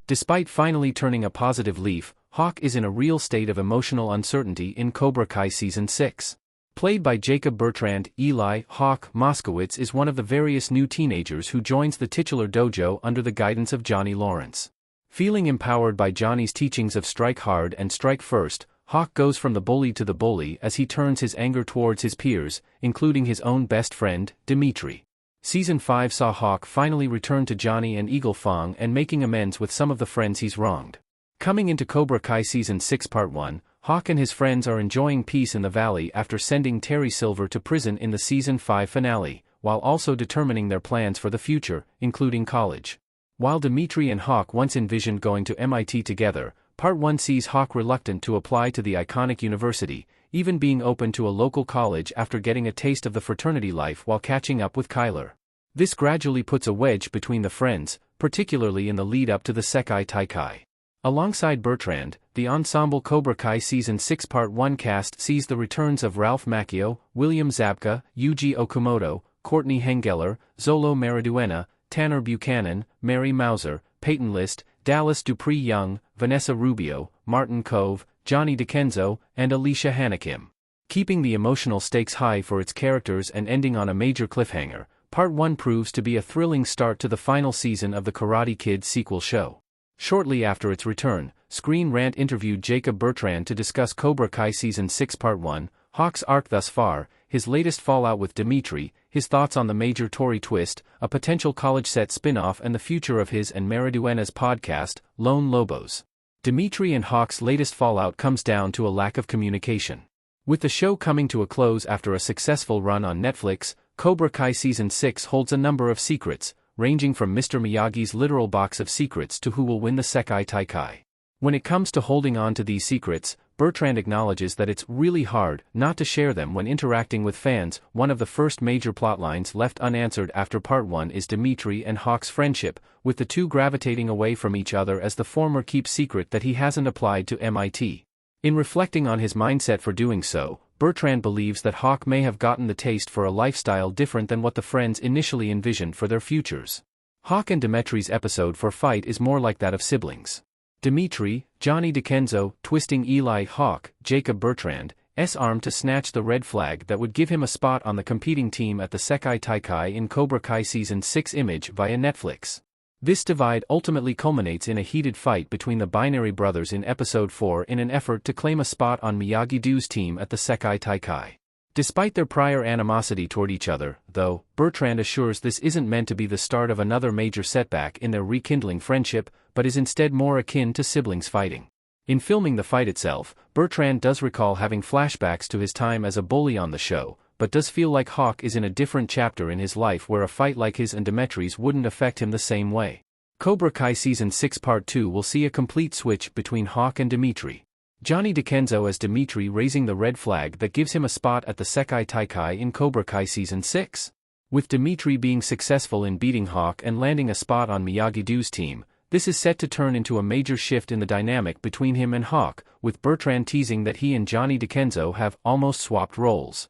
Despite finally turning a positive leaf, Hawk is in a real state of emotional uncertainty in Cobra Kai Season 6. Played by Jacob Bertrand, Eli Hawk Moskowitz is one of the various new teenagers who joins the titular dojo under the guidance of Johnny Lawrence. Feeling empowered by Johnny's teachings of strike hard and strike first, Hawk goes from the bully to the bully as he turns his anger towards his peers, including his own best friend, Demetri. Season 5 saw Hawk finally return to Johnny and Eagle Fong and making amends with some of the friends he's wronged. Coming into Cobra Kai Season 6 Part 1, Hawk and his friends are enjoying peace in the valley after sending Terry Silver to prison in the Season 5 finale, while also determining their plans for the future, including college. While Demetri and Hawk once envisioned going to MIT together, Part 1 sees Hawk reluctant to apply to the iconic university, even being open to a local college after getting a taste of the fraternity life while catching up with Kyler. This gradually puts a wedge between the friends, particularly in the lead-up to the Sekai Taikai. Alongside Bertrand, the ensemble Cobra Kai Season 6 Part 1 cast sees the returns of Ralph Macchio, William Zabka, Yuji Okamoto, Courtney Hengeler, Zolo Mariduena, Tanner Buchanan, Mary Mauser, Peyton List, Dallas Dupree Young, Vanessa Rubio, Martin Cove, Johnny DiCenzo, and Alicia Hanakim. Keeping the emotional stakes high for its characters and ending on a major cliffhanger, Part 1 proves to be a thrilling start to the final season of the Karate Kid sequel show. Shortly after its return, Screen Rant interviewed Jacob Bertrand to discuss Cobra Kai Season 6 Part 1, Hawk's arc thus far, his latest fallout with Demetri, his thoughts on the major Tory twist, a potential college-set spin-off and the future of his and Mariduena's podcast, Lone Lobos. Demetri and Hawk's latest fallout comes down to a lack of communication. With the show coming to a close after a successful run on Netflix, Cobra Kai Season 6 holds a number of secrets, ranging from Mr. Miyagi's literal box of secrets to who will win the Sekai Taikai. When it comes to holding on to these secrets, Bertrand acknowledges that it's really hard not to share them when interacting with fans. One of the first major plotlines left unanswered after Part 1 is Demetri and Hawk's friendship, with the two gravitating away from each other as the former keeps secret that he hasn't applied to MIT. In reflecting on his mindset for doing so, Bertrand believes that Hawk may have gotten the taste for a lifestyle different than what the friends initially envisioned for their futures. Hawk and Demetri's episode for fight is more like that of siblings. Demetri, Johnny DiCenzo, twisting Eli Hawk, Jacob Bertrand, arm to snatch the red flag that would give him a spot on the competing team at the Sekai Taikai in Cobra Kai Season 6 Image via Netflix. This divide ultimately culminates in a heated fight between the Binary brothers in Episode 4 in an effort to claim a spot on Miyagi-Do's team at the Sekai Taikai. Despite their prior animosity toward each other, though, Bertrand assures this isn't meant to be the start of another major setback in their rekindling friendship, but is instead more akin to siblings fighting. In filming the fight itself, Bertrand does recall having flashbacks to his time as a bully on the show, but does feel like Hawk is in a different chapter in his life where a fight like his and Demetri's wouldn't affect him the same way. Cobra Kai Season 6 Part 2 will see a complete switch between Hawk and Demetri. Johnny DiCenzo as Demetri raising the red flag that gives him a spot at the Sekai Taikai in Cobra Kai Season 6. With Demetri being successful in beating Hawk and landing a spot on Miyagi-Do's team, this is set to turn into a major shift in the dynamic between him and Hawk, with Bertrand teasing that he and Johnny DiCenzo have almost swapped roles.